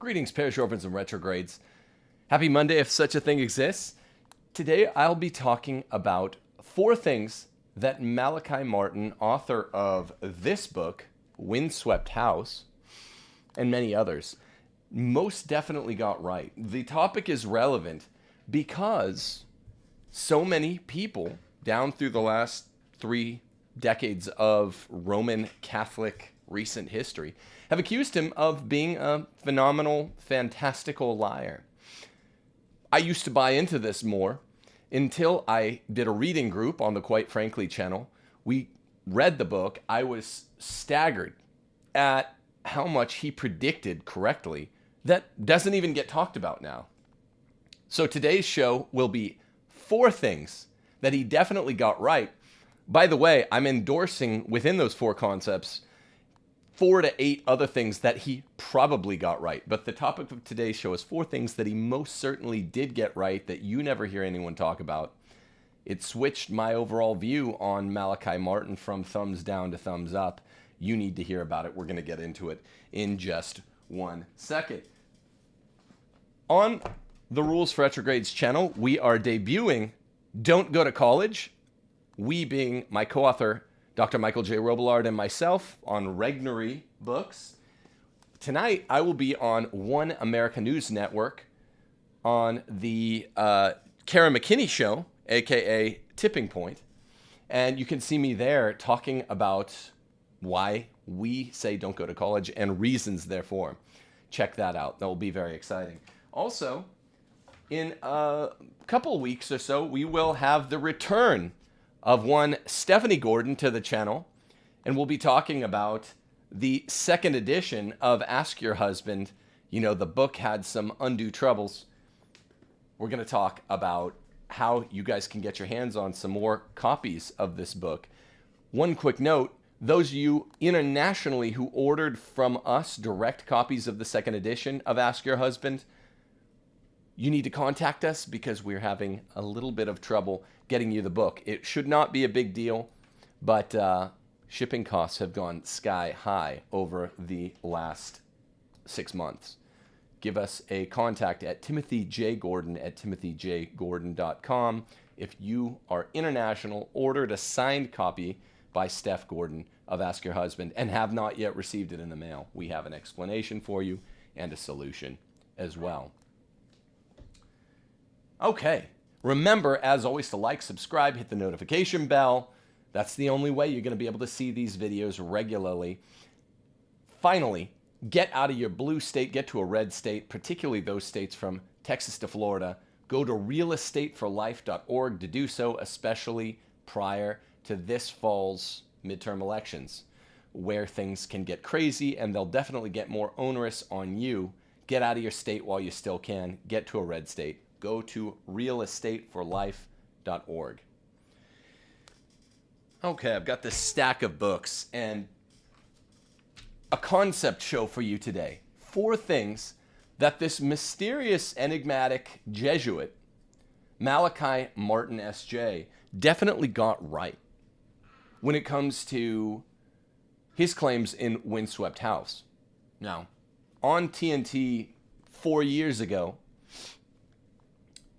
Greetings, pairs, orphans, and retrogrades. Happy Monday, if such a thing exists. Today, I'll be talking about 4 things that Malachi Martin, author of this book, Windswept House, and many others, most definitely got right. The topic is relevant because so many people down through the last 3 decades of Roman Catholic recent history have accused him of being a phenomenal, fantastical liar. I used to buy into this more until I did a reading group on the Quite Frankly channel. We read the book. I was staggered at how much he predicted correctly that doesn't even get talked about now. So today's show will be 4 things that he definitely got right. By the way, I'm endorsing within those 4 concepts 4 to 8 other things that he probably got right. But the topic of today's show is 4 things that he most certainly did get right that you never hear anyone talk about. It switched my overall view on Malachi Martin from thumbs down to thumbs up. You need to hear about it. We're going to get into it in just 1 second. On the Rules for Retrograde's channel, we are debuting Don't Go to College. We being my co-author, Dr. Michael J. Robillard, and myself on Regnery Books. Tonight, I will be on One America News Network on the Karen McKinney Show, a.k.a. Tipping Point. And you can see me there talking about why we say don't go to college and reasons therefore. Check that out. That will be very exciting. Also, in a couple weeks or so, we will have the return of one Stephanie Gordon to the channel, and we'll be talking about the 2nd edition of Ask Your Husband. You know, the book had some undue troubles. We're going to talk about how you guys can get your hands on some more copies of this book. One quick note, those of you internationally who ordered from us direct copies of the 2nd edition of Ask Your Husband, you need to contact us because we're having a little bit of trouble getting you the book. It should not be a big deal, but shipping costs have gone sky high over the last 6 months. Give us a contact at timothyjgordon@timothyjgordon.com. If you are international, ordered a signed copy by Steph Gordon of Ask Your Husband and have not yet received it in the mail, we have an explanation for you and a solution as well. Okay, remember, as always, to like, subscribe, hit the notification bell. That's the only way you're going to be able to see these videos regularly. Finally, get out of your blue state, get to a red state, particularly those states from Texas to Florida. Go to realestateforlife.org to do so, especially prior to this fall's midterm elections, where things can get crazy and they'll definitely get more onerous on you. Get out of your state while you still can. Get to a red state. Go to realestateforlife.org. Okay, I've got this stack of books and a concept show for you today. 4 things that this mysterious, enigmatic Jesuit, Malachi Martin S.J., definitely got right when it comes to his claims in Windswept House. Now, on TNT 4 years ago,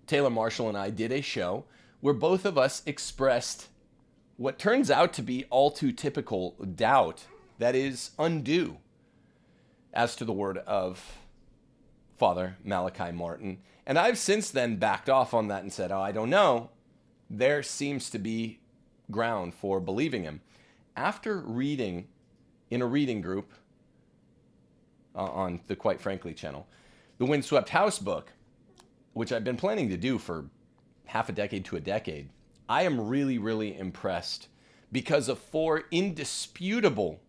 Taylor Marshall and I did a show where both of us expressed what turns out to be all too typical doubt that is undue as to the word of Father Malachi Martin. And I've since then backed off on that and said, oh, I don't know. There seems to be ground for believing him. After reading in a reading group on the Quite Frankly channel, the Windswept House book, which I've been planning to do for half a decade to a decade, I am really, really impressed because of 4 indisputable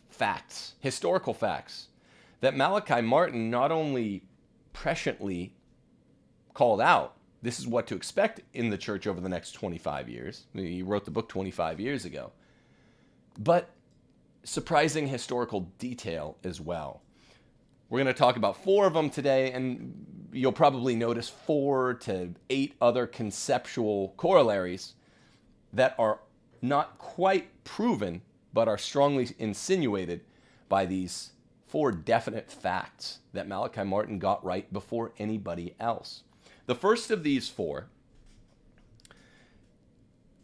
facts, historical facts, that Malachi Martin not only presciently called out, this is what to expect in the church over the next 25 years. He wrote the book 25 years ago. But surprising historical detail as well. We're going to talk about 4 of them today, and you'll probably notice 4 to 8 other conceptual corollaries that are not quite proven, but are strongly insinuated by these 4 definite facts that Malachi Martin got right before anybody else. The first of these 4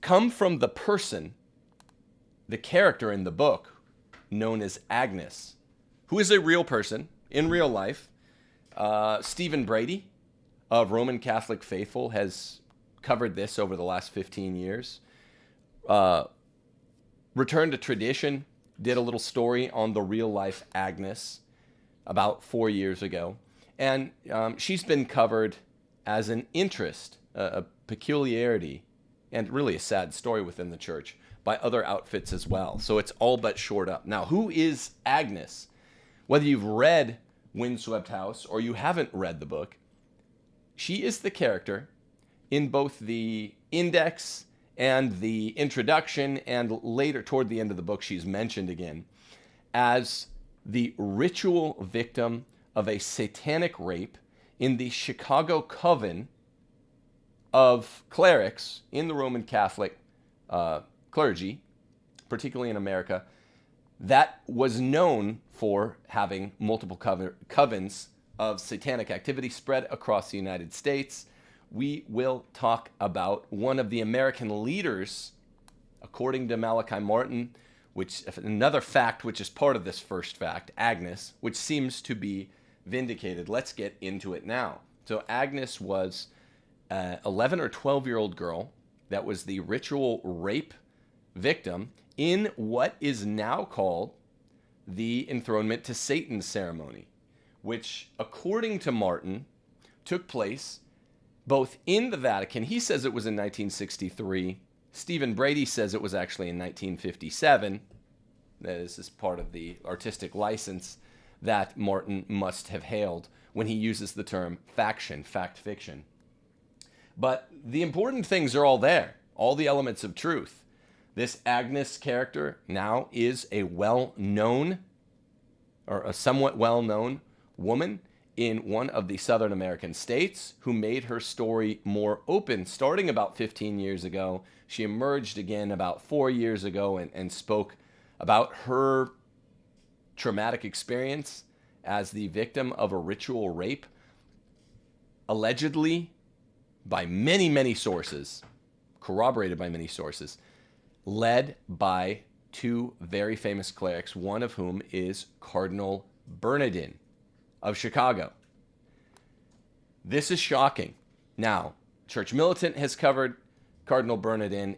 come from the person, the character in the book, known as Agnes, who is a real person in real life. Stephen Brady of Roman Catholic Faithful has covered this over the last 15 years. Return to Tradition did a little story on the real life Agnes about 4 years ago. And she's been covered as an interest, a peculiarity, and really a sad story within the church by other outfits as well. So it's all but shored up. Now, who is Agnes? Whether you've read Windswept House or you haven't read the book, she is the character in both the index and the introduction, and later toward the end of the book she's mentioned again as the ritual victim of a satanic rape in the Chicago coven of clerics in the Roman Catholic clergy, particularly in America, that was known for having multiple covens of satanic activity spread across the United States. We will talk about one of the American leaders, according to Malachi Martin, which another fact which is part of this first fact, Agnes, which seems to be vindicated. Let's get into it now. So Agnes was an 11 or 12-year-old girl that was the ritual rape victim in what is now called the enthronement to Satan ceremony, which, according to Martin, took place both in the Vatican. He says it was in 1963. Stephen Brady says it was actually in 1957. This is part of the artistic license that Martin must have hailed when he uses the term faction, fact fiction. But the important things are all there, all the elements of truth. This Agnes character now is a well-known, or a somewhat well-known woman in one of the Southern American states who made her story more open starting about 15 years ago. She emerged again about 4 years ago and spoke about her traumatic experience as the victim of a ritual rape, allegedly by many, many sources, corroborated by many sources, led by 2 very famous clerics, one of whom is Cardinal Bernardin of Chicago. This is shocking. Now, Church Militant has covered Cardinal Bernardin.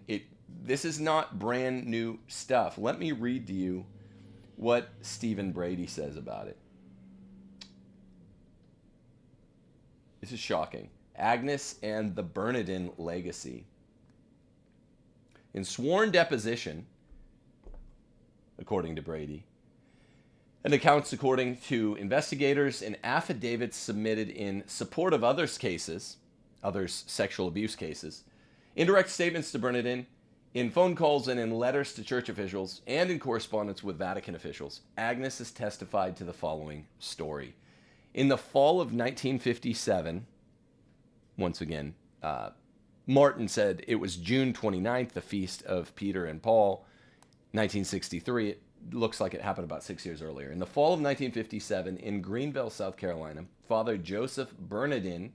This is not brand new stuff. Let me read to you what Stephen Brady says about it. This is shocking. Agnes and the Bernardin legacy. In sworn deposition, according to Brady, and accounts according to investigators and affidavits submitted in support of others' cases, others' sexual abuse cases, indirect statements to Bernardin, in phone calls and in letters to church officials, and in correspondence with Vatican officials, Agnes has testified to the following story. In the fall of 1957, once again, Martin said it was June 29th, the feast of Peter and Paul, 1963. It looks like it happened about 6 years earlier. In the fall of 1957, in Greenville, South Carolina, Father Joseph Bernardin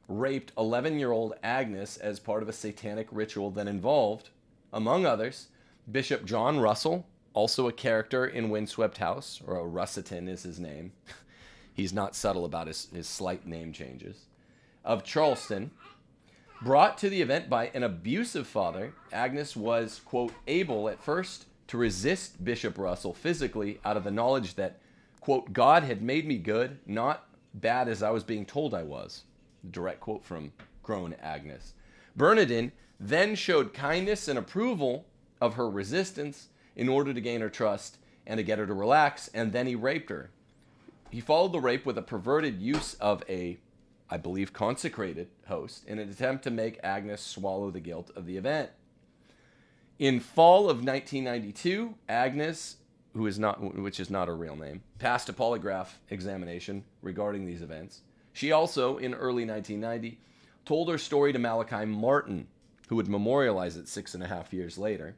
raped 11-year-old Agnes as part of a satanic ritual that involved, among others, Bishop John Russell, also a character in Windswept House, or a Russitan is his name. He's not subtle about his slight name changes, of Charleston. Brought to the event by an abusive father, Agnes was, quote, able at first to resist Bishop Russell physically out of the knowledge that, quote, God had made me good, not bad as I was being told I was. Direct quote from grown Agnes. Bernardin then showed kindness and approval of her resistance in order to gain her trust and to get her to relax, and then he raped her. He followed the rape with a perverted use of a, I believe, consecrated host in an attempt to make Agnes swallow the guilt of the event. In fall of 1992, Agnes, which is not her real name, passed a polygraph examination regarding these events. She also, in early 1990, told her story to Malachi Martin, who would memorialize it 6.5 years later,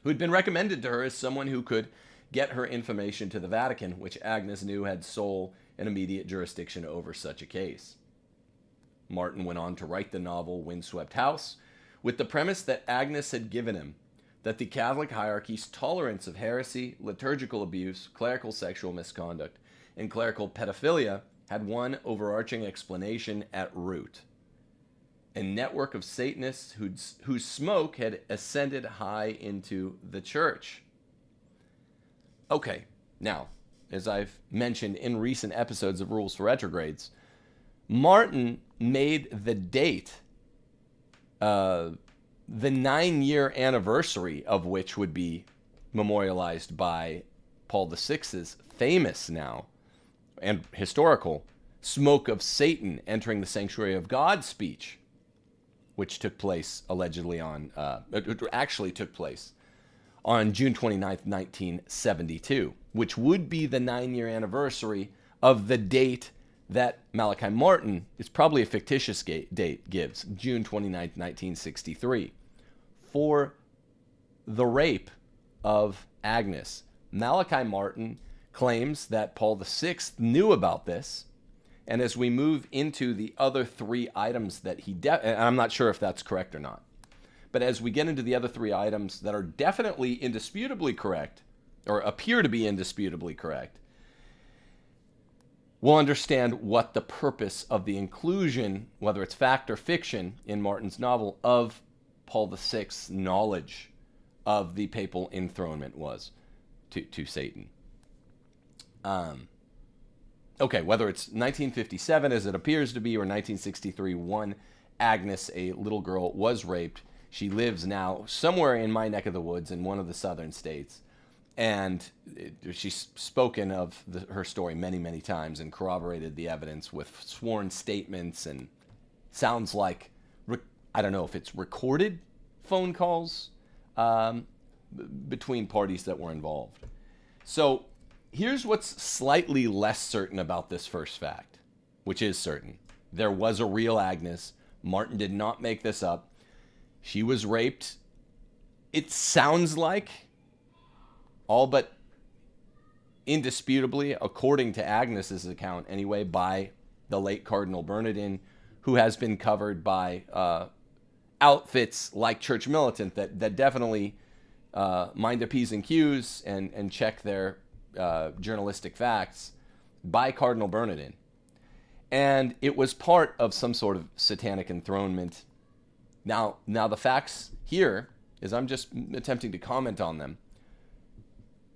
who had been recommended to her as someone who could get her information to the Vatican, which Agnes knew had sole and immediate jurisdiction over such a case. Martin went on to write the novel Windswept House, with the premise that Agnes had given him, that the Catholic hierarchy's tolerance of heresy, liturgical abuse, clerical sexual misconduct, and clerical pedophilia had one overarching explanation at root: a network of Satanists whose smoke had ascended high into the church. Okay, now, as I've mentioned in recent episodes of Rules for Retrogrades, Martin made the date, the 9-year anniversary of which would be memorialized by Paul VI's famous now and historical Smoke of Satan Entering the Sanctuary of God speech, which took place allegedly actually took place on June 29th, 1972, which would be the 9-year anniversary of the date that Malachi Martin, is probably a fictitious date, gives, June 29th, 1963, for the rape of Agnes. Malachi Martin claims that Paul VI knew about this, and as we move into the other 3 items that and I'm not sure if that's correct or not, but as we get into the other 3 items that are definitely indisputably correct, or appear to be indisputably correct, we'll understand what the purpose of the inclusion, whether it's fact or fiction, in Martin's novel, of Paul VI's knowledge of the papal enthronement was to Satan. Okay, whether it's 1957 as it appears to be, or 1963, one Agnes, a little girl, was raped. She lives now somewhere in my neck of the woods in one of the southern states. And she's spoken of her story many, many times and corroborated the evidence with sworn statements, and sounds like, I don't know if it's recorded phone calls between parties that were involved. So here's what's slightly less certain about this first fact, which is certain. There was a real Agnes. Martin did not make this up. She was raped. It sounds like, all but indisputably, according to Agnes's account anyway, by the late Cardinal Bernardin, who has been covered by outfits like Church Militant that definitely mind their P's and Q's and check their journalistic facts, by Cardinal Bernardin. And it was part of some sort of satanic enthronement. Now the facts here, as I'm just attempting to comment on them,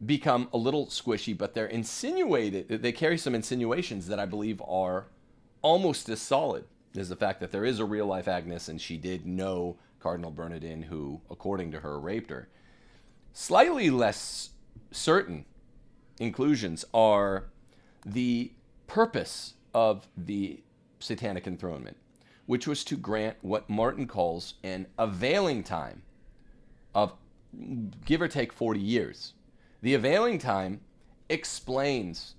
become a little squishy, but they're insinuated. They carry some insinuations that I believe are almost as solid as the fact that there is a real life Agnes and she did know Cardinal Bernardin, who, according to her, raped her. Slightly less certain inclusions are the purpose of the satanic enthronement, which was to grant what Martin calls an availing time of give or take 40 years. The availing time explains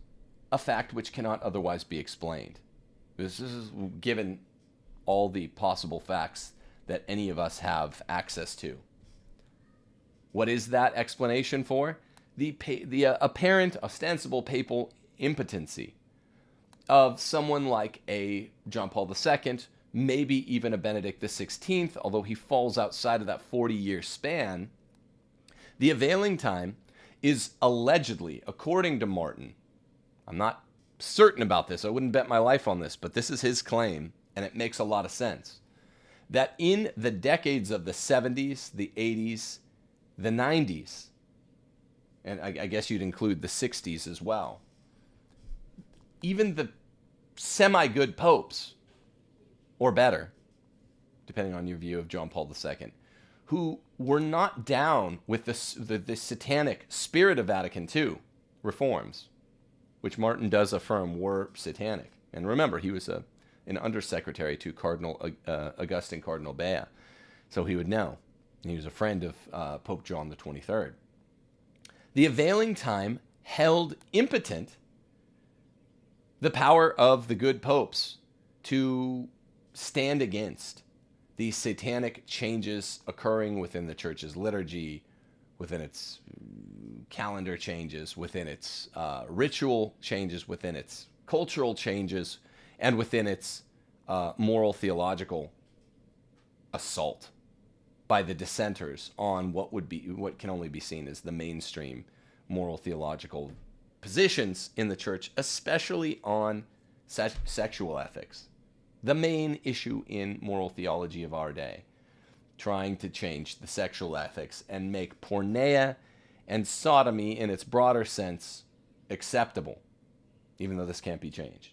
a fact which cannot otherwise be explained. This is given all the possible facts that any of us have access to. What is that explanation for? The apparent, ostensible papal impotency of someone like a John Paul II, maybe even a Benedict XVI, although he falls outside of that 40-year span. The availing time is allegedly, according to Martin, I'm not certain about this, I wouldn't bet my life on this, but this is his claim, and it makes a lot of sense, that in the decades of the 70s, the 80s, the 90s, and I guess you'd include the 60s as well, even the semi-good popes, or better, depending on your view of John Paul II, who were not down with the satanic spirit of Vatican II reforms, which Martin does affirm were satanic. And remember, he was an undersecretary to Cardinal Augustine Cardinal Bea, so he would know. And he was a friend of Pope John the 23rd. The availing time held impotent the power of the good popes to stand against these satanic changes occurring within the church's liturgy, within its calendar changes, within its ritual changes, within its cultural changes, and within its moral theological assault by the dissenters on what can only be seen as the mainstream moral theological positions in the church, especially on sexual ethics, the main issue in moral theology of our day, trying to change the sexual ethics and make porneia and sodomy in its broader sense acceptable, even though this can't be changed.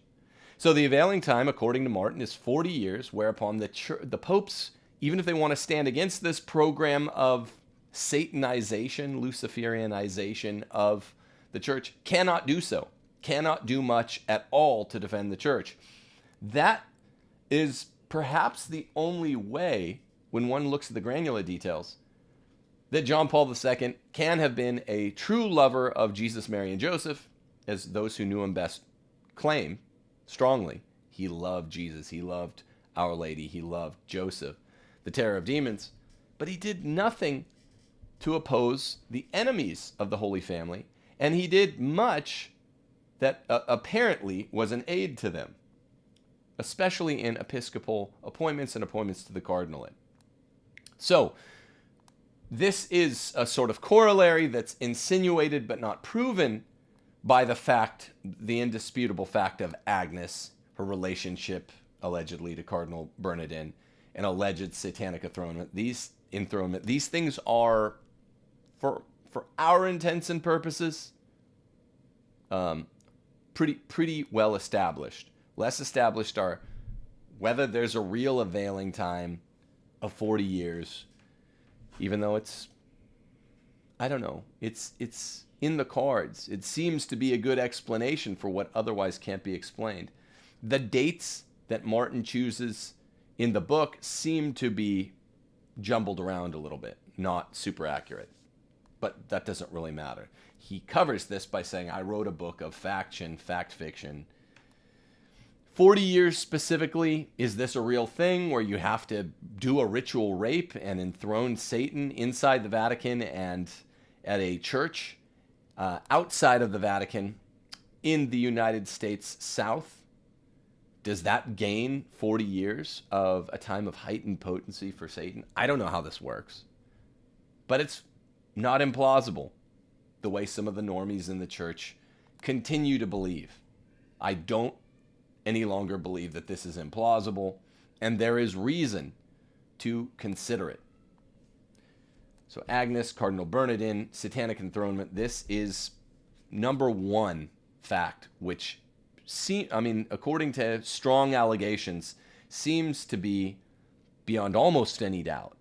So the availing time, according to Martin, is 40 years, whereupon the popes, even if they want to stand against this program of Satanization, Luciferianization of the church, cannot do so, cannot do much at all to defend the church. That is perhaps the only way, when one looks at the granular details, that John Paul II can have been a true lover of Jesus, Mary, and Joseph, as those who knew him best claim strongly. He loved Jesus, he loved Our Lady, he loved Joseph, the terror of demons, but he did nothing to oppose the enemies of the Holy Family, and he did much that apparently was an aid to them, especially in episcopal appointments and appointments to the cardinalate. So, this is a sort of corollary that's insinuated but not proven by the indisputable fact of Agnes, her relationship allegedly to Cardinal Bernardin, an alleged satanic enthronement. These things are, for our intents and purposes, pretty well established. Less established are whether there's a real availing time of 40 years, even though it's in the cards. It seems to be a good explanation for what otherwise can't be explained. The dates that Martin chooses in the book seem to be jumbled around a little bit, not super accurate. But that doesn't really matter. He covers this by saying, I wrote a book of fact fiction. 40 years specifically, is this a real thing where you have to do a ritual rape and enthrone Satan inside the Vatican and at a church outside of the Vatican in the United States South? Does that gain 40 years of a time of heightened potency for Satan? I don't know how this works, but it's not implausible the way some of the normies in the church continue to believe. I don't any longer believe that this is implausible, and there is reason to consider it. So Agnes, Cardinal Bernardin, satanic enthronement, this is number one fact, which, according to strong allegations, seems to be beyond almost any doubt,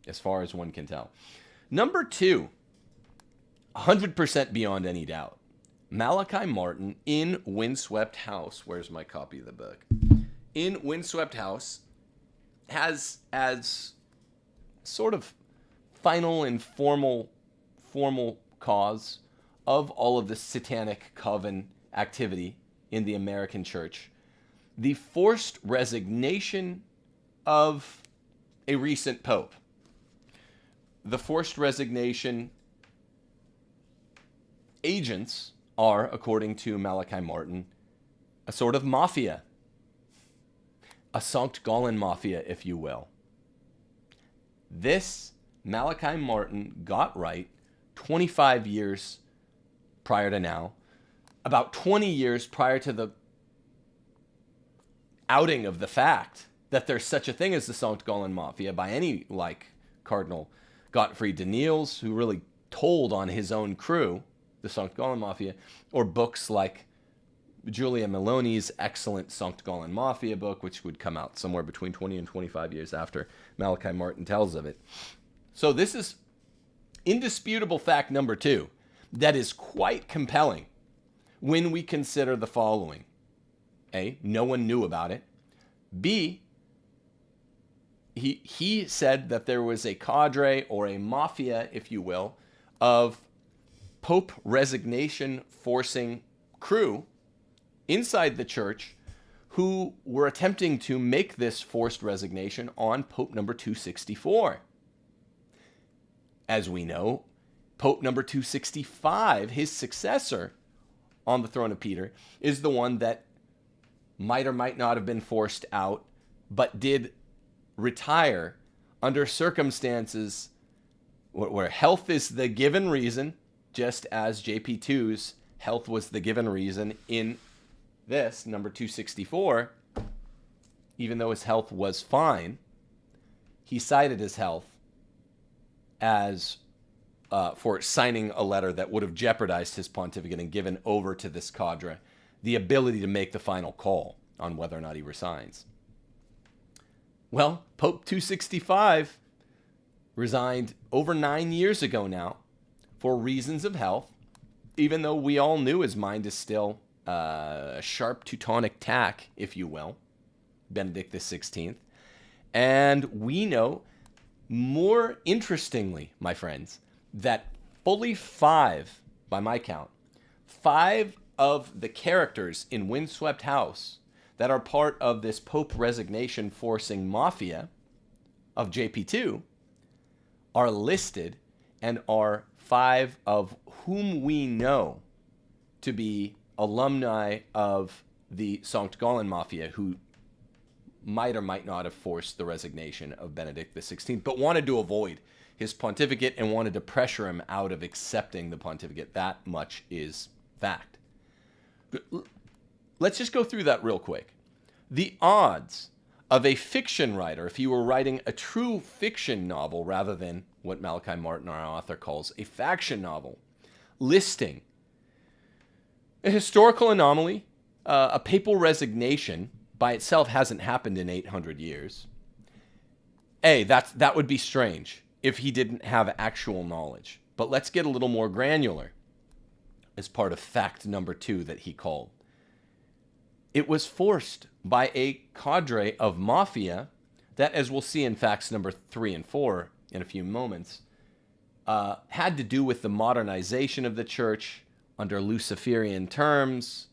as far as one can tell. Number two, 100% beyond any doubt. Malachi Martin in Windswept House, where's my copy of the book? In Windswept House, has as sort of final and formal cause of all of this satanic coven activity in the American church, the forced resignation of a recent pope. The forced resignation agents are, according to Malachi Martin, a sort of mafia, a Sankt Gallen mafia, if you will. This Malachi Martin got right 25 years prior to now, about 20 years prior to the outing of the fact that there's such a thing as the Sankt Gallen mafia by any like Cardinal Gottfried de Niels, who really told on his own crew, the Sankt Gallen Mafia, or books like Julia Meloni's excellent Sankt Gallen Mafia book, which would come out somewhere between 20 and 25 years after Malachi Martin tells of it. So this is indisputable fact number two that is quite compelling when we consider the following. A, no one knew about it. B, he said that there was a cadre or a mafia, if you will, of Pope resignation-forcing crew inside the church who were attempting to make this forced resignation on Pope number 264. As we know, Pope number 265, his successor on the throne of Peter, is the one that might or might not have been forced out, but did retire under circumstances where health is the given reason, just as JP2's health was the given reason in this, number 264. Even though his health was fine, he cited his health as for signing a letter that would have jeopardized his pontificate and given over to this cadre the ability to make the final call on whether or not he resigns. Well, Pope 265 resigned over 9 years ago now for reasons of health, even though we all knew his mind is still a sharp Teutonic tack, if you will, Benedict XVI. And we know, more interestingly, my friends, that fully 5, by my count, 5 of the characters in Windswept House that are part of this Pope resignation-forcing mafia of JP2 are listed and are 5 of whom we know to be alumni of the St. Gallen Mafia, who might or might not have forced the resignation of Benedict XVI, but wanted to avoid his pontificate and wanted to pressure him out of accepting the pontificate. That much is fact. Let's just go through that real quick. The odds of a fiction writer, if he were writing a true fiction novel rather than what Malachi Martin, our author, calls a faction novel, listing a historical anomaly, a papal resignation by itself hasn't happened in 800 years. That would be strange if he didn't have actual knowledge. But let's get a little more granular as part of fact number 2 that he called. It was forced by a cadre of mafia that, as we'll see in facts number 3 and 4 in a few moments, had to do with the modernization of the church under Luciferian terms,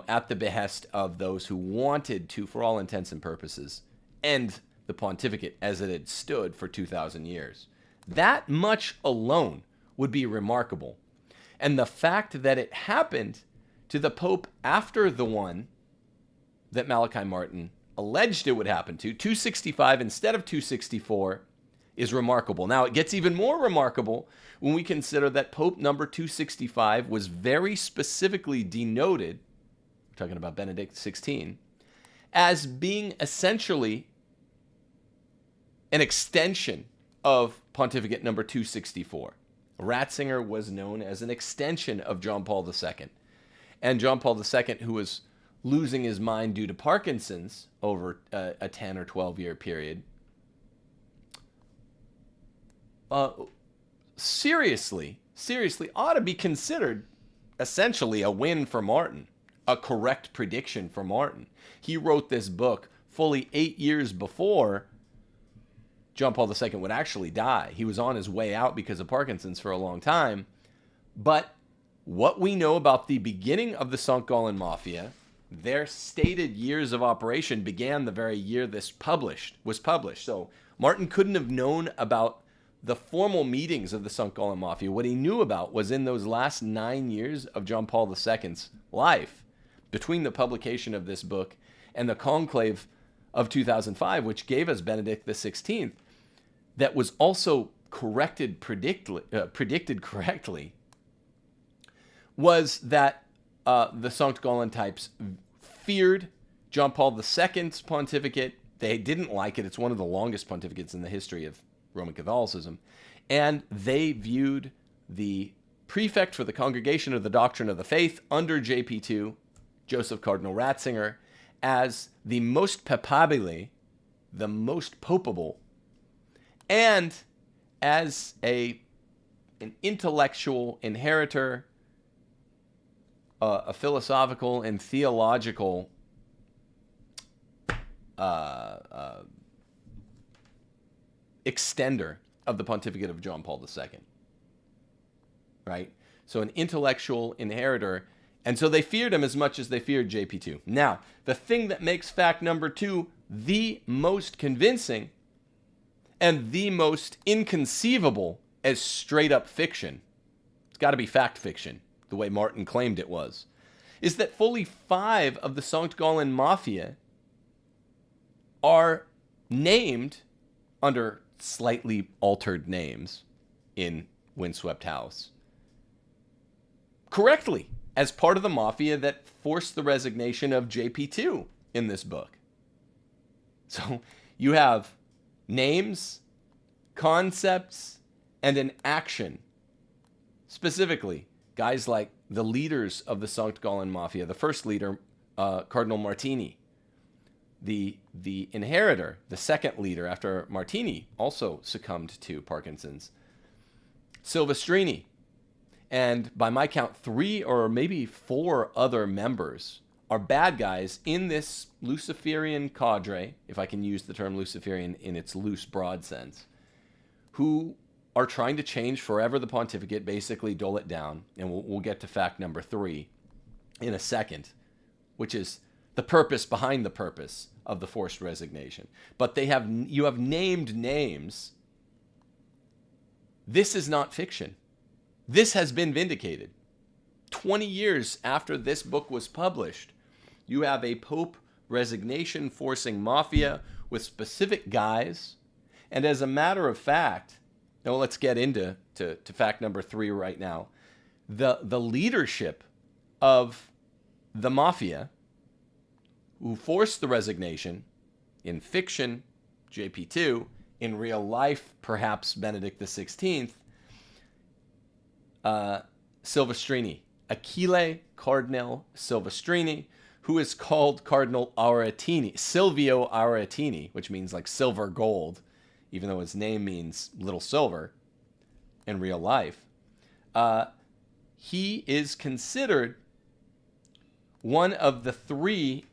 at the behest of those who wanted to, for all intents and purposes, end the pontificate as it had stood for 2,000 years. That much alone would be remarkable. And the fact that it happened to the Pope after the one that Malachi Martin alleged it would happen to, 265 instead of 264, is remarkable. Now, it gets even more remarkable when we consider that Pope number 265 was very specifically denoted, we're talking about Benedict XVI, as being essentially an extension of pontificate number 264. Ratzinger was known as an extension of John Paul II. And John Paul II, who was losing his mind due to Parkinson's over a 10 or 12 year period, seriously ought to be considered essentially a win for Martin, a correct prediction for Martin. He wrote this book fully 8 years before John Paul II would actually die. He was on his way out because of Parkinson's for a long time. But what we know about the beginning of the St. Gallen Mafia, their stated years of operation began the very year this was published. So Martin couldn't have known about the formal meetings of the St. Gallen Mafia. What he knew about was in those last 9 years of John Paul II's life, between the publication of this book and the conclave of 2005, which gave us Benedict XVI, that was also predicted correctly, was that the St. Gallen types feared John Paul II's pontificate. They didn't like it. It's one of the longest pontificates in the history of Roman Catholicism. And they viewed the prefect for the Congregation of the Doctrine of the Faith under JP2, Joseph Cardinal Ratzinger, as the most papabile, the most popable, and as an intellectual inheritor, a philosophical and theological extender of the pontificate of John Paul II. Right? So an intellectual inheritor. And so they feared him as much as they feared JP2. Now, the thing that makes fact number 2 the most convincing and the most inconceivable as straight up fiction, it's got to be fact fiction, the way Martin claimed it was, is that fully 5 of the St. Gallen Mafia are named under slightly altered names in Windswept House correctly as part of the mafia that forced the resignation of JP2 in this book. So you have names, concepts, and an action. Specifically, guys like the leaders of the St. Gallen Mafia, the first leader, Cardinal Martini, the inheritor, the second leader after Martini also succumbed to Parkinson's, Silvestrini, and by my count, 3 or maybe 4 other members are bad guys in this Luciferian cadre, if I can use the term Luciferian in its loose, broad sense, who are trying to change forever the pontificate, basically dull it down. And we'll get to fact number 3 in a second, which is the purpose behind the purpose of the forced resignation. But you have named names. This is not fiction. This has been vindicated. 20 years after this book was published, you have a Pope resignation-forcing mafia with specific guys. And as a matter of fact, now let's get into fact number 3 right now. The leadership of the mafia who forced the resignation, in fiction, JP2, in real life, perhaps Benedict XVI, Silvestrini, Achille Cardinal Silvestrini, who is called Cardinal Aretini, Silvio Aretini, which means like silver gold, even though his name means little silver in real life. He is considered one of the 3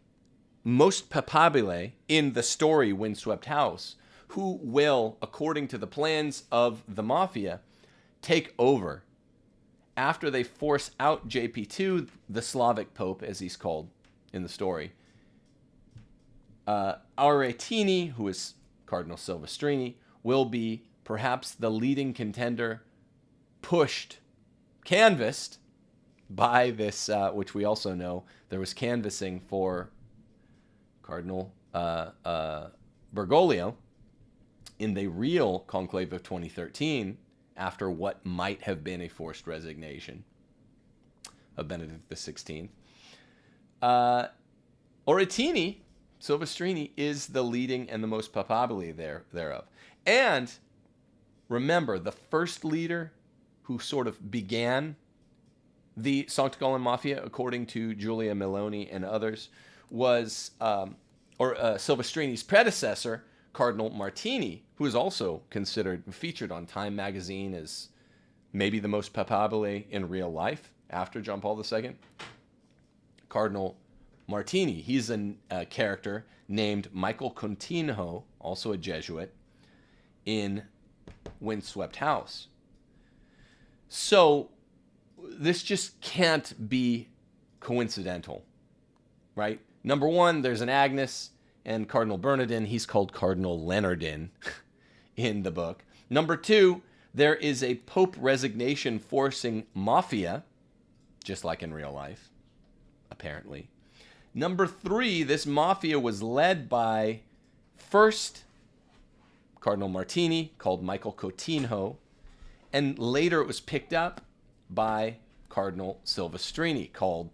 most papabile in the story Windswept House, who will, according to the plans of the mafia, take over after they force out JP2, the Slavic Pope, as he's called in the story. Aretini, who is Cardinal Silvestrini, will be perhaps the leading contender, canvassed by this, which we also know there was canvassing for Cardinal Bergoglio in the real conclave of 2013, after what might have been a forced resignation of Benedict XVI. Aretini, Silvestrini, is the leading and the most papabile thereof. And remember, the first leader who sort of began the St. Gallen Mafia, according to Giulia Meloni and others, was Silvestrini's predecessor, Cardinal Martini, who is also featured on Time magazine as maybe the most papabile in real life after John Paul II. Cardinal Martini, he's a character named Michael Coutinho, also a Jesuit, in Windswept House. So this just can't be coincidental, right? Number 1, there's an Agnes, and Cardinal Bernardin, he's called Cardinal Leonardin in the book. Number 2, there is a Pope resignation-forcing mafia, just like in real life, apparently. Number 3, this mafia was led by first Cardinal Martini, called Michael Coutinho, and later it was picked up by Cardinal Silvestrini, called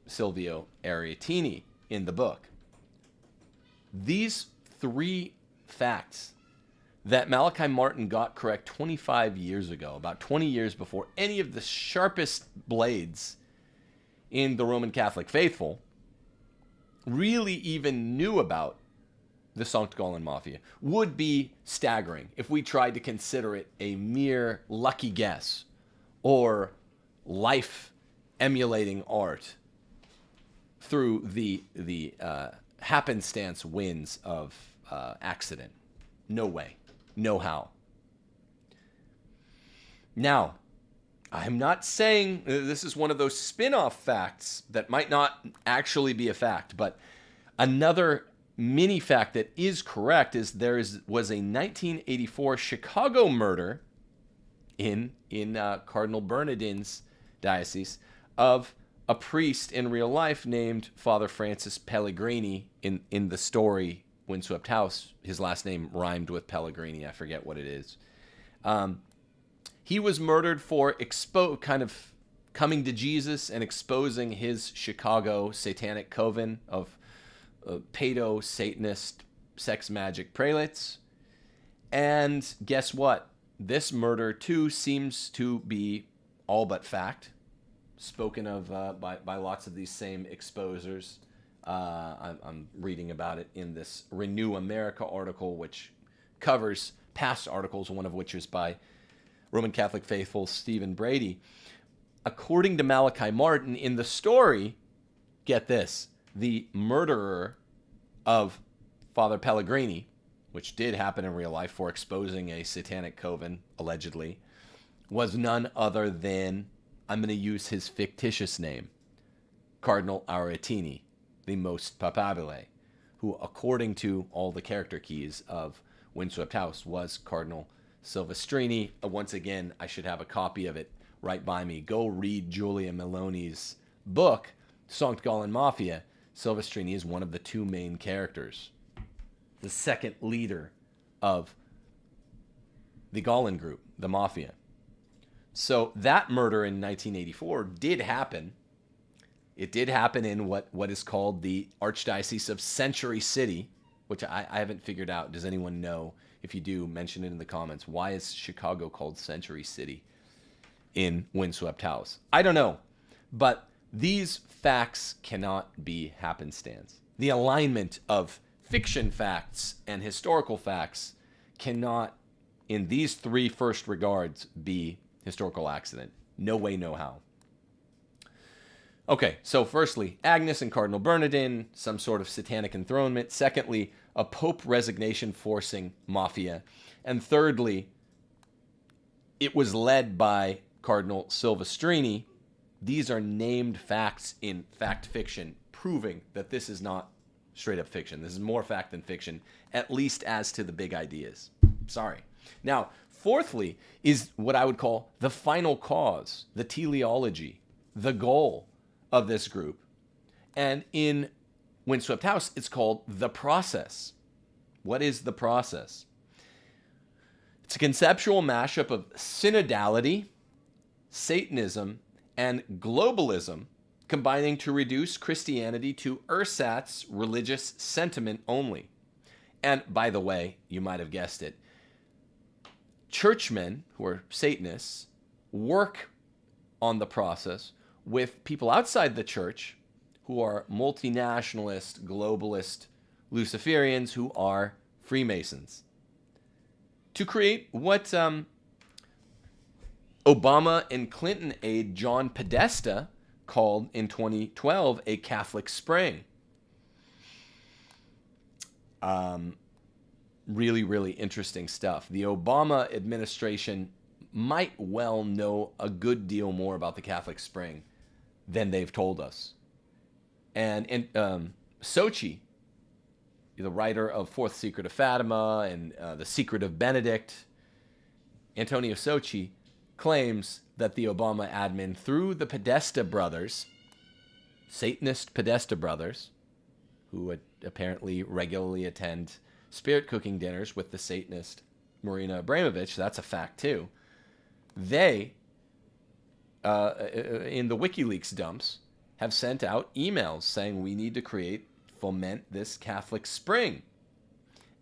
Silvio Aretini in the book. These 3 facts that Malachi Martin got correct 25 years ago, about 20 years before any of the sharpest blades in the Roman Catholic faithful really even knew about the St. Gallen Mafia, would be staggering if we tried to consider it a mere lucky guess or life emulating art through the happenstance winds of accident. No way. No how. Now, I'm not saying this is one of those spin-off facts that might not actually be a fact, but another mini fact that is correct is was a 1984 Chicago murder in Cardinal Bernardin's diocese of a priest in real life named Father Francis Pellegrini. In the story Windswept House, his last name rhymed with Pellegrini. I forget what it is. He was murdered for kind of coming to Jesus and exposing his Chicago satanic coven of pedo, Satanist, sex magic prelates. And guess what? This murder, too, seems to be all but fact, spoken of by lots of these same exposers. I'm reading about it in this Renew America article, which covers past articles, one of which is by Roman Catholic faithful Stephen Brady. According to Malachi Martin, in the story, get this, the murderer of Father Pellegrini, which did happen in real life for exposing a satanic coven, allegedly, was none other than, I'm going to use his fictitious name, Cardinal Aretini, the most papabile, who, according to all the character keys of Windswept House, was Cardinal Silvestrini. Once again, I should have a copy of it right by me. Go read Giulia Meloni's book, Sankt Gallen Mafia. Silvestrini is one of the two main characters, the second leader of the Gallen group, the Mafia. So that murder in 1984 did happen. It did happen in what is called the Archdiocese of Century City, which I haven't figured out. Does anyone know? If you do, mention it in the comments. Why is Chicago called Century City in Windswept House? I don't know. But these facts cannot be happenstance. The alignment of fiction facts and historical facts cannot, in these three first regards, be historical accident. No way, no how. Okay, so firstly, Agnes and Cardinal Bernardin, some sort of satanic enthronement. Secondly, a Pope resignation-forcing mafia. And thirdly, it was led by Cardinal Silvestrini. These are named facts in fact fiction, proving that this is not straight-up fiction. This is more fact than fiction, at least as to the big ideas. Sorry. Now, fourthly is what I would call the final cause, the teleology, the goal of this group. And in Windswept House, it's called the process. What is the process? It's a conceptual mashup of synodality, Satanism, and globalism, combining to reduce Christianity to ersatz religious sentiment only. And by the way, you might have guessed it, churchmen, who are Satanists, work on the process with people outside the church who are multinationalist, globalist Luciferians who are Freemasons, to create what Obama and Clinton aide John Podesta called in 2012 a Catholic Spring. Really, really interesting stuff. The Obama administration might well know a good deal more about the Catholic Spring than they've told us. And Sochi, the writer of Fourth Secret of Fatima and The Secret of Benedict, Antonio Sochi, claims that the Obama admin, through the Podesta brothers, Satanist Podesta brothers, who apparently regularly attend spirit cooking dinners with the Satanist Marina Abramovich, that's a fact too, they, in the WikiLeaks dumps, have sent out emails saying we need to foment this Catholic Spring.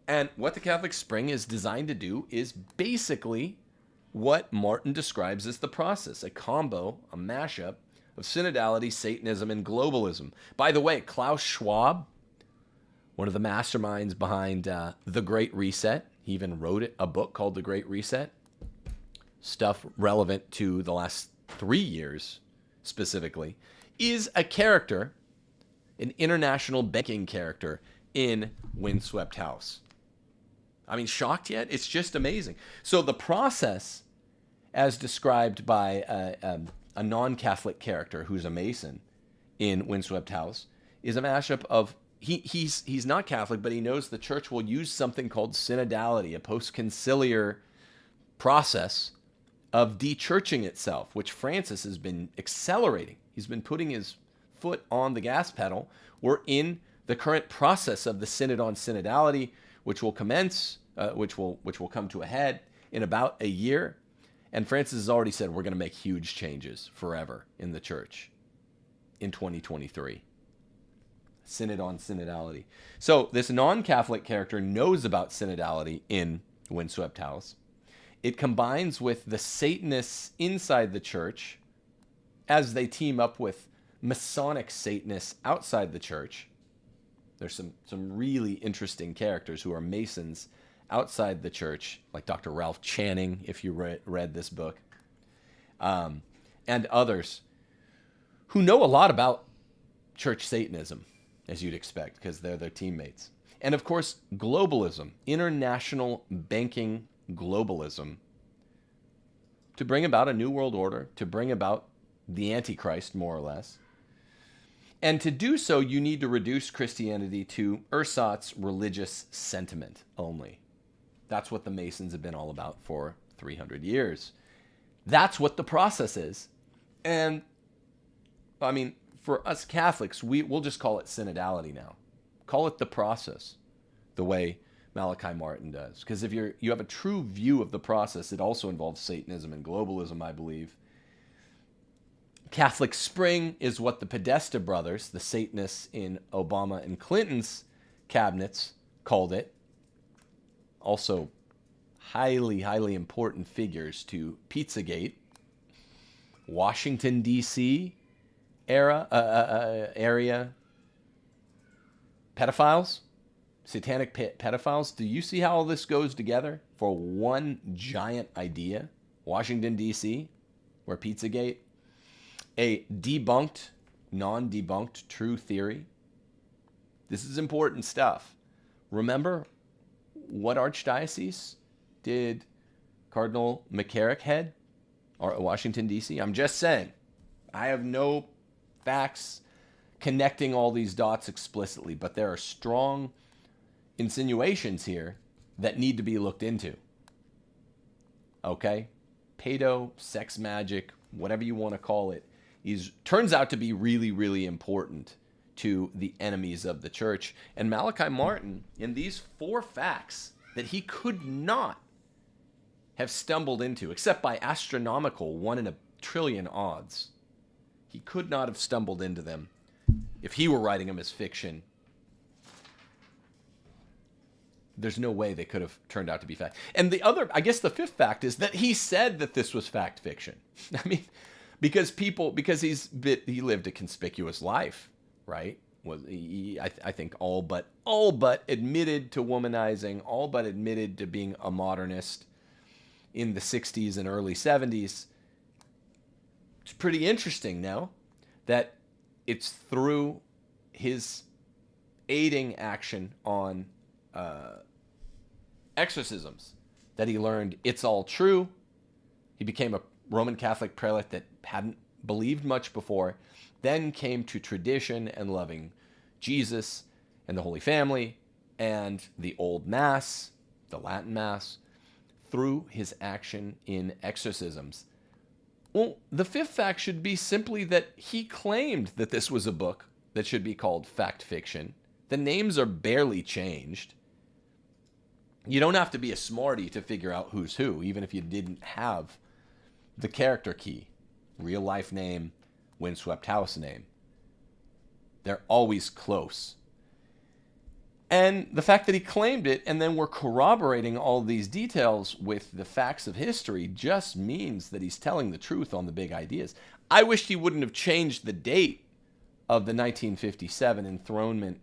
And what the Catholic Spring is designed to do is basically what Martin describes as the process, a combo, a mashup of synodality, Satanism, and globalism. By the way, Klaus Schwab, one of the masterminds behind The Great Reset, he even wrote a book called The Great Reset, stuff relevant to the last 3 years specifically, is a character, an international banking character in Windswept House. I mean, shocked yet? It's just amazing. So the process, as described by a non-Catholic character who's a Mason in Windswept House, is a mashup of, he's not Catholic, but he knows the church will use something called synodality, a post-conciliar process of de-churching itself, which Francis has been accelerating. He's been putting his foot on the gas pedal. We're in the current process of the Synod on Synodality, which will commence, which will come to a head in about a year. And Francis has already said we're going to make huge changes forever in the church in 2023. Synod on Synodality. So this non-Catholic character knows about synodality in Windswept House. It combines with the Satanists inside the church as they team up with Masonic Satanists outside the church. There's some really interesting characters who are Masons outside the church, like Dr. Ralph Channing, if you read this book, and others who know a lot about church Satanism, as you'd expect, because they're their teammates. And of course, globalism, international banking globalism, to bring about a new world order, to bring about the Antichrist, more or less. And to do so, you need to reduce Christianity to ersatz religious sentiment only. That's what the Masons have been all about for 300 years. That's what the process is. And, I mean, for us Catholics, we'll just call it synodality now. Call it the process, the way Malachi Martin does. Because if you have a true view of the process, it also involves Satanism and globalism, I believe. Catholic Spring is what the Podesta brothers, the Satanists in Obama and Clinton's cabinets, called it. Also, highly, highly important figures to Pizzagate. Washington, D.C. area pedophiles, satanic pedophiles. Do you see how all this goes together for one giant idea? Washington, D.C., where Pizzagate, a debunked, non-debunked true theory. This is important stuff. Remember what archdiocese did Cardinal McCarrick head? Or Washington, D.C.? I'm just saying. I have no facts connecting all these dots explicitly, but there are strong insinuations here that need to be looked into. Okay? Pedo, sex magic, whatever you want to call it, turns out to be really, really important to the enemies of the church. And Malachi Martin, in these 4 facts that he could not have stumbled into, except by astronomical 1 in a trillion odds, he could not have stumbled into them if he were writing them as fiction. There's no way they could have turned out to be fact. And the other, I guess the 5th fact is that he said that this was fact fiction. I mean, because he lived a conspicuous life, right? I think all but admitted to womanizing, all but admitted to being a modernist in the 60s and early 70s. It's pretty interesting now that it's through his aiding action on exorcisms that he learned it's all true. He became a Roman Catholic prelate that hadn't believed much before, then came to tradition and loving Jesus and the Holy Family and the Old Mass, the Latin Mass, through his action in exorcisms. Well, the 5th fact should be simply that he claimed that this was a book that should be called fact fiction. The names are barely changed. You don't have to be a smarty to figure out who's who, even if you didn't have the character key, real life name, Windswept House name. They're always close. And the fact that he claimed it and then we're corroborating all these details with the facts of history just means that he's telling the truth on the big ideas. I wish he wouldn't have changed the date of the 1957 enthronement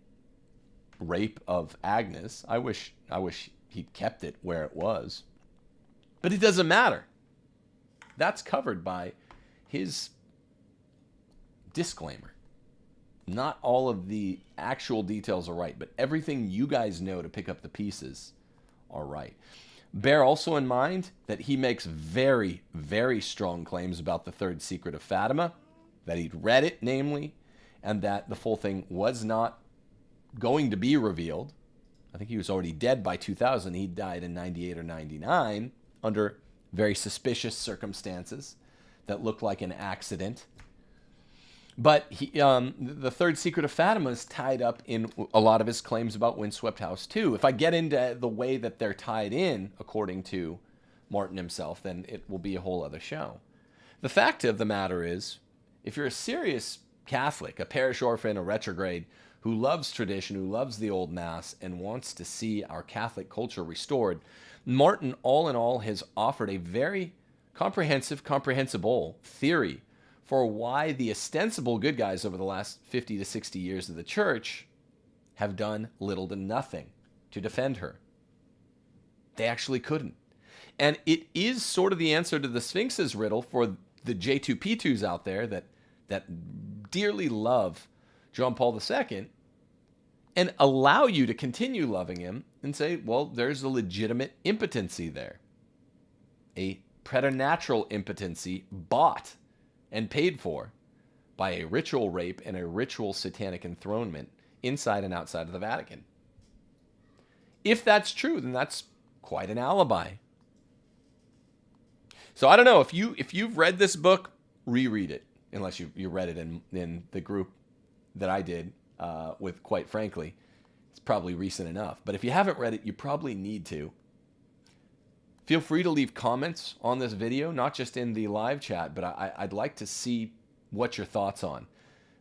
rape of Agnes. I wish he'd kept it where it was. But it doesn't matter. That's covered by his disclaimer. Not all of the actual details are right, but everything you guys know to pick up the pieces are right. Bear also in mind that he makes very, very strong claims about the 3rd secret of Fatima, that he'd read it, namely, and that the full thing was not going to be revealed. I think he was already dead by 2000. He died in 98 or 99 under very suspicious circumstances that look like an accident. But the third secret of Fatima is tied up in a lot of his claims about Windswept House too. If I get into the way that they're tied in, according to Martin himself, then it will be a whole other show. The fact of the matter is, if you're a serious Catholic, a parish orphan, a retrograde, who loves tradition, who loves the old Mass, and wants to see our Catholic culture restored, Martin, all in all, has offered a very comprehensible theory for why the ostensible good guys over the last 50 to 60 years of the church have done little to nothing to defend her. They actually couldn't. And it is sort of the answer to the Sphinx's riddle for the J2P2s out there that dearly love John Paul II and allow you to continue loving him and say, well, there's a legitimate impotency there. A preternatural impotency bought and paid for by a ritual rape and a ritual satanic enthronement inside and outside of the Vatican. If that's true, then that's quite an alibi. So I don't know, if you've read this book, reread it, unless you read it in the group that I did with, quite frankly, it's probably recent enough. But if you haven't read it, you probably need to. Feel free to leave comments on this video, not just in the live chat, but I'd like to see what your thoughts on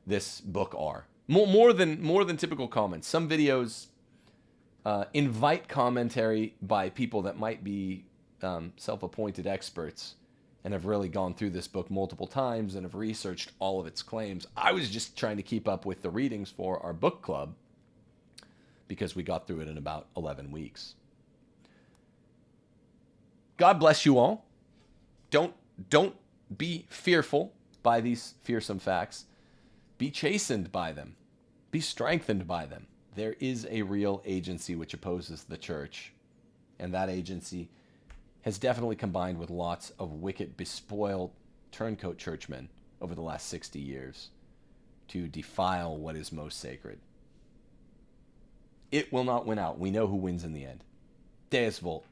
this book are. More than typical comments. Some videos invite commentary by people that might be self-appointed experts and have really gone through this book multiple times and have researched all of its claims. I was just trying to keep up with the readings for our book club because we got through it in about 11 weeks. God bless you all. Don't be fearful by these fearsome facts. Be chastened by them. Be strengthened by them. There is a real agency which opposes the church, and that agency has definitely combined with lots of wicked, bespoiled turncoat churchmen over the last 60 years to defile what is most sacred. It will not win out. We know who wins in the end. Deus Vult.